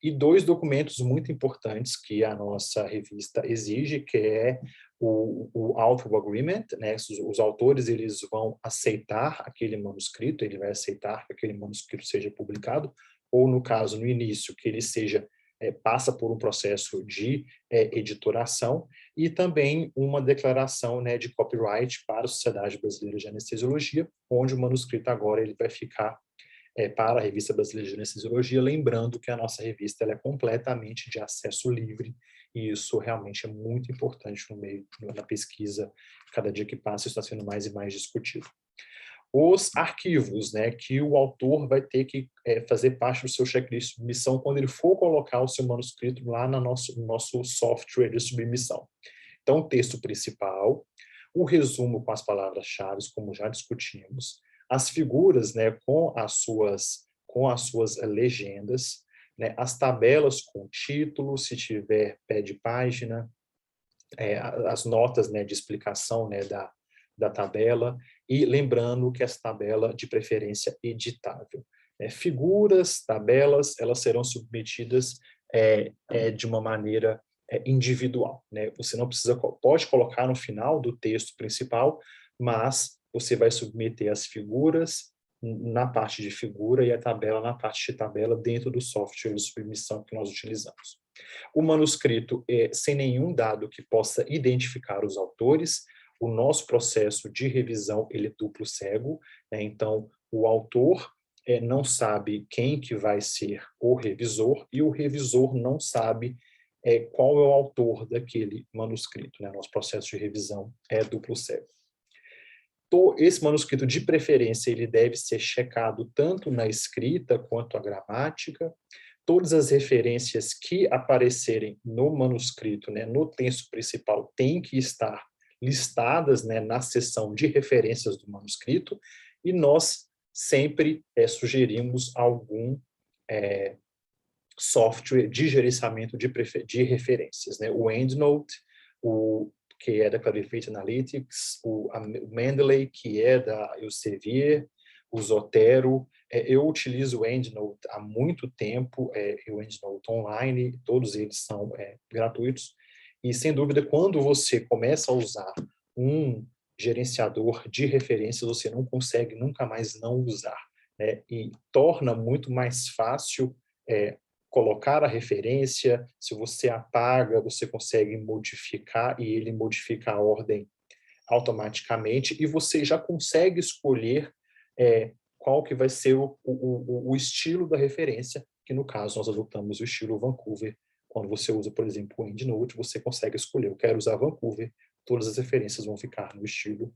e 2 documentos muito importantes que a nossa revista exige, que é o Author Agreement, né? Os autores eles vão aceitar aquele manuscrito, ele vai aceitar que aquele manuscrito seja publicado, ou no caso, no início, que ele seja passa por um processo de editoração, e também uma declaração, né, de copyright para a Sociedade Brasileira de Anestesiologia, onde o manuscrito agora ele vai ficar para a Revista Brasileira de Anestesiologia, lembrando que a nossa revista ela é completamente de acesso livre e isso realmente é muito importante no meio, na pesquisa. Cada dia que passa, isso está sendo mais e mais discutido. Os arquivos, né, que o autor vai ter que fazer parte do seu checklist de submissão quando ele for colocar o seu manuscrito lá no nosso software de submissão. Então, o texto principal, o resumo com as palavras-chave, como já discutimos, as figuras, né, com as suas legendas, né, as tabelas com título, se tiver pé de página, as notas, né, de explicação, né, da tabela, e lembrando que essa tabela, de preferência, editável. Figuras, tabelas, elas serão submetidas de uma maneira individual, né? Você não precisa, pode colocar no final do texto principal, mas você vai submeter as figuras na parte de figura e a tabela na parte de tabela dentro do software de submissão que nós utilizamos. O manuscrito sem nenhum dado que possa identificar os autores. O nosso processo de revisão, ele é duplo cego, né? Então, o autor não sabe quem que vai ser o revisor e o revisor não sabe qual é o autor daquele manuscrito, né? Nosso processo de revisão é duplo cego. Esse manuscrito, de preferência, ele deve ser checado tanto na escrita quanto a gramática. Todas as referências que aparecerem no manuscrito, né, no texto principal, têm que estar listadas, né, na seção de referências do manuscrito, e nós sempre sugerimos algum software de gerenciamento de referências, né? O EndNote, que é da Clarivate Analytics, o Mendeley, que é da Elsevier, o Zotero. Eu utilizo o EndNote há muito tempo, o EndNote Online, todos eles são gratuitos, e sem dúvida, quando você começa a usar um gerenciador de referências, você não consegue nunca mais não usar, né? E torna muito mais fácil colocar a referência. Se você apaga, você consegue modificar, e ele modifica a ordem automaticamente, e você já consegue escolher qual que vai ser o estilo da referência, que no caso nós adotamos o estilo Vancouver. Quando você usa, por exemplo, o EndNote, você consegue escolher: eu quero usar Vancouver, todas as referências vão ficar no estilo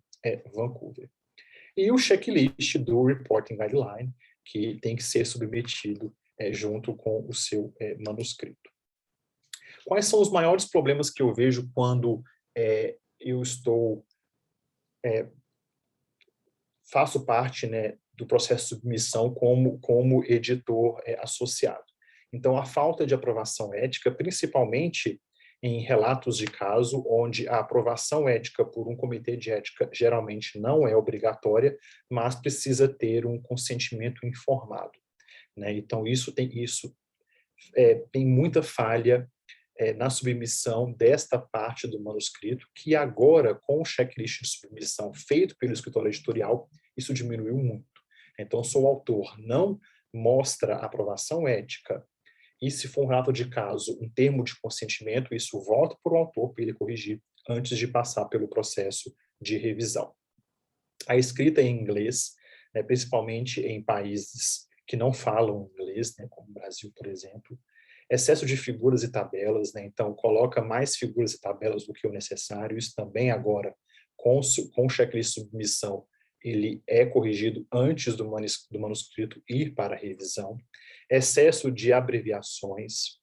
Vancouver. E o checklist do Reporting Guideline, que tem que ser submetido junto com o seu manuscrito. Quais são os maiores problemas que eu vejo quando eu faço parte, né, do processo de submissão como editor associado? Então, a falta de aprovação ética, principalmente em relatos de caso onde a aprovação ética por um comitê de ética geralmente não é obrigatória, mas precisa ter um consentimento informado, né? Então, isso tem muita falha na submissão desta parte do manuscrito, que agora, com o checklist de submissão feito pelo escritório editorial, isso diminuiu muito. Então, se o autor não mostra aprovação ética, e se for um relato de caso, um termo de consentimento, isso volta para o autor para ele corrigir antes de passar pelo processo de revisão. A escrita em inglês, né, principalmente em países que não falam inglês, né, como o Brasil, por exemplo, excesso de figuras e tabelas, né, então coloca mais figuras e tabelas do que o necessário. Isso também agora, com o checklist de submissão, ele é corrigido antes do manuscrito ir para a revisão. Excesso de abreviações,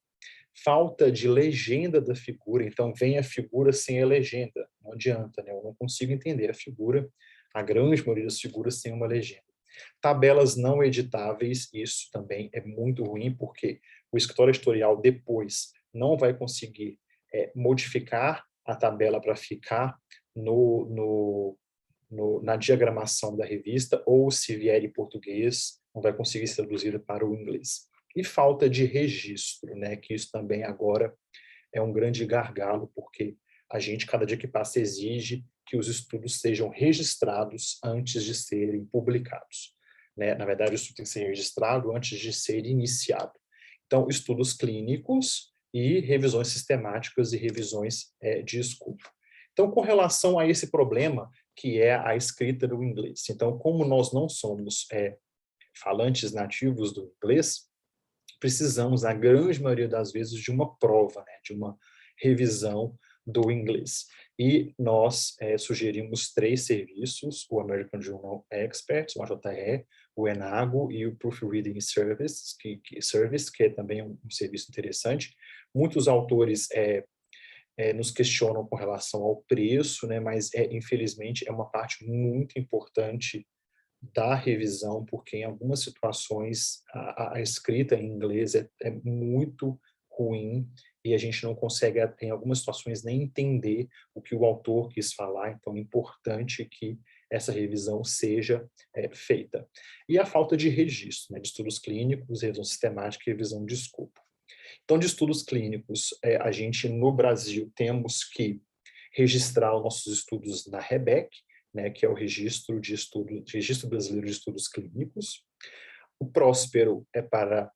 falta de legenda da figura, então vem a figura sem a legenda, não adianta, né? Eu não consigo entender a figura, a grande maioria das figuras tem uma legenda. Tabelas não editáveis, isso também é muito ruim, porque o escritório editorial depois não vai conseguir modificar a tabela para ficar na diagramação da revista, ou se vier em português, não vai conseguir ser traduzido para o inglês. E falta de registro, né, que isso também agora é um grande gargalo, porque a gente, cada dia que passa, exige que os estudos sejam registrados antes de serem publicados, né? Na verdade, o estudo tem que ser registrado antes de ser iniciado. Então, estudos clínicos e revisões sistemáticas e revisões de escopo. Então, com relação a esse problema, que é a escrita do inglês. Então, como nós não somos falantes nativos do inglês, precisamos, na grande maioria das vezes, de uma prova, né, de uma revisão do inglês. E nós sugerimos 3 serviços, o American Journal Experts, o AJE, o ENAGO e o Proofreading Service, que é também um serviço interessante. Muitos autores nos questionam com relação ao preço, né, mas infelizmente é uma parte muito importante da revisão, porque em algumas situações a escrita em inglês é muito ruim e a gente não consegue, em algumas situações, nem entender o que o autor quis falar, então é importante que essa revisão seja feita. E a falta de registro, né, de estudos clínicos, revisão sistemática e revisão de escopo. Então, de estudos clínicos, a gente, no Brasil, temos que registrar os nossos estudos na REBEC, né, que é o Registro Brasileiro de Estudos Clínicos. O Próspero é para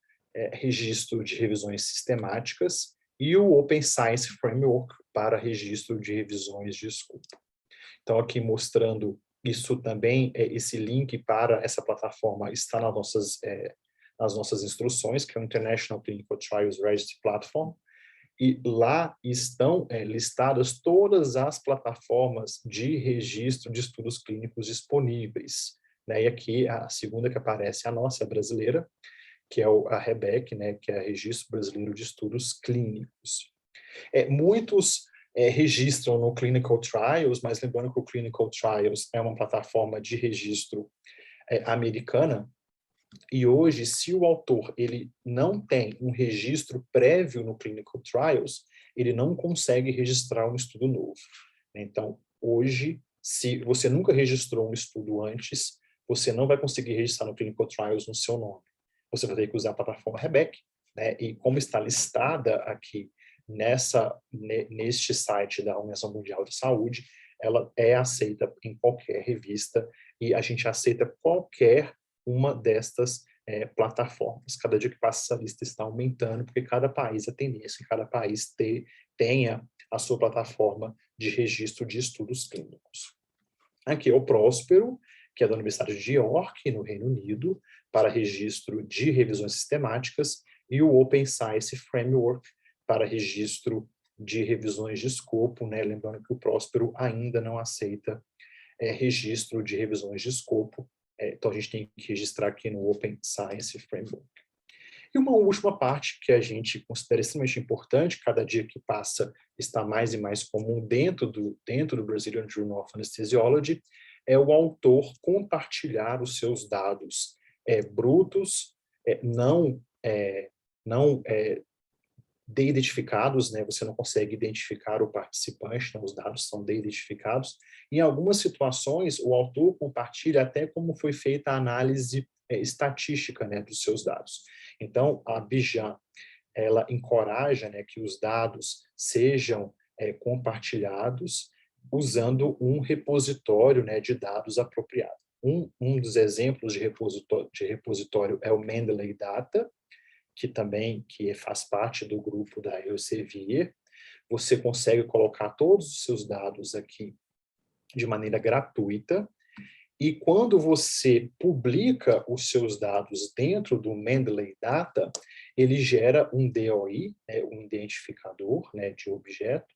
registro de revisões sistemáticas e o Open Science Framework para registro de revisões de escopo. Então, aqui mostrando isso também, esse link para essa plataforma está nas nossas instruções, que é o International Clinical Trials Registry Platform, e lá estão listadas todas as plataformas de registro de estudos clínicos disponíveis, né? E aqui a segunda que aparece, a nossa, a brasileira, que é a REBEC, né? Que é o Registro Brasileiro de Estudos Clínicos. Muitos registram no Clinical Trials, mas lembrando que o Clinical Trials é uma plataforma de registro americana, e hoje, se o autor ele não tem um registro prévio no Clinical Trials, ele não consegue registrar um estudo novo. Então, hoje, se você nunca registrou um estudo antes, você não vai conseguir registrar no Clinical Trials no seu nome. Você vai ter que usar a plataforma REBEC, né? E como está listada aqui neste site da Organização Mundial de Saúde, ela é aceita em qualquer revista e a gente aceita qualquer uma destas plataformas. Cada dia que passa, essa lista está aumentando, porque cada país, a tendência que cada país tenha a sua plataforma de registro de estudos clínicos. Aqui é o Próspero, que é da Universidade de York, no Reino Unido, para registro de revisões sistemáticas, e o Open Science Framework, para registro de revisões de escopo, né? Lembrando que o Próspero ainda não aceita registro de revisões de escopo, então a gente tem que registrar aqui no Open Science Framework. E uma última parte que a gente considera extremamente importante, cada dia que passa está mais e mais comum dentro do Brazilian Journal of Anesthesiology, é o autor compartilhar os seus dados brutos, não de-identificados, né? Você não consegue identificar o participante, então os dados são de-identificados. Em algumas situações, o autor compartilha até como foi feita a análise estatística, né, dos seus dados. Então, a Bijan, ela encoraja, né, que os dados sejam compartilhados usando um repositório, né, de dados apropriado. Um dos exemplos de repositório é o Mendeley Data, que faz parte do grupo da Elsevier. Você consegue colocar todos os seus dados aqui de maneira gratuita, e quando você publica os seus dados dentro do Mendeley Data, ele gera um DOI, um identificador, né, de objeto,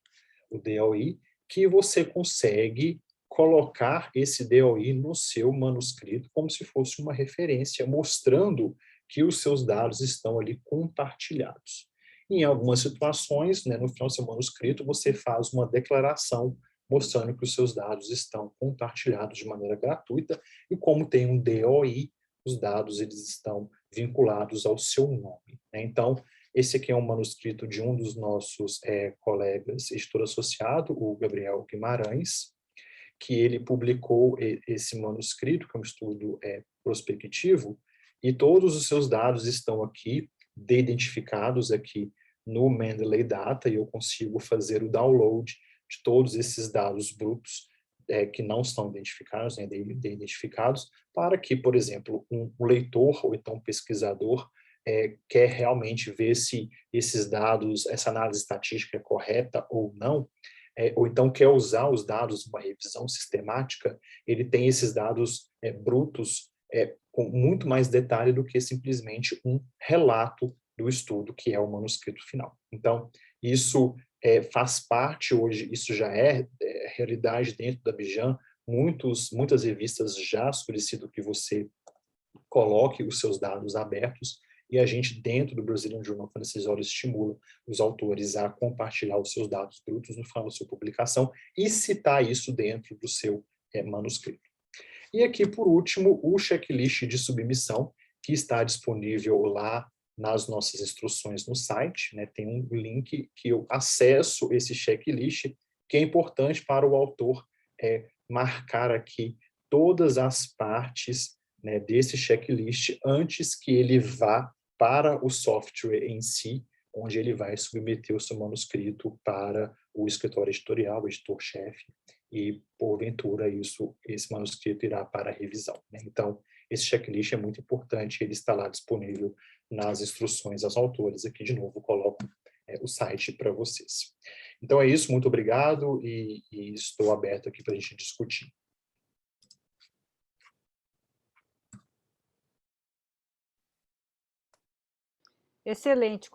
o DOI, que você consegue colocar esse DOI no seu manuscrito como se fosse uma referência, mostrando que os seus dados estão ali compartilhados. Em algumas situações, né, no final do seu manuscrito, você faz uma declaração mostrando que os seus dados estão compartilhados de maneira gratuita, e como tem um DOI, os dados eles estão vinculados ao seu nome, né? Então, esse aqui é um manuscrito de um dos nossos colegas, editor associado, o Gabriel Guimarães, que ele publicou esse manuscrito, que é um estudo prospectivo, e todos os seus dados estão aqui, de-identificados aqui no Mendeley Data, e eu consigo fazer o download de todos esses dados brutos que não estão identificados, né, de-identificados, para que, por exemplo, um leitor ou então um pesquisador quer realmente ver se esses dados, essa análise estatística é correta ou não, ou então quer usar os dados de uma revisão sistemática, ele tem esses dados brutos com muito mais detalhe do que simplesmente um relato do estudo, que é o manuscrito final. Então, isso faz parte hoje, isso já é realidade dentro da Bijan. Muitas revistas já solicitam que você coloque os seus dados abertos, e a gente, dentro do Brazilian Journal of Anesthesiology, estimula os autores a compartilhar os seus dados brutos no final da sua publicação e citar isso dentro do seu manuscrito. E aqui, por último, o checklist de submissão, que está disponível lá nas nossas instruções no site, né? Tem um link que eu acesso esse checklist, que é importante para o autor marcar aqui todas as partes, né, desse checklist antes que ele vá para o software em si, onde ele vai submeter o seu manuscrito para o escritório editorial, o editor-chefe, e, porventura, esse manuscrito irá para revisão, né? Então, esse checklist é muito importante, ele está lá disponível nas instruções aos autores. Aqui, de novo, coloco o site para vocês. Então, é isso, muito obrigado, e estou aberto aqui para a gente discutir. Excelente.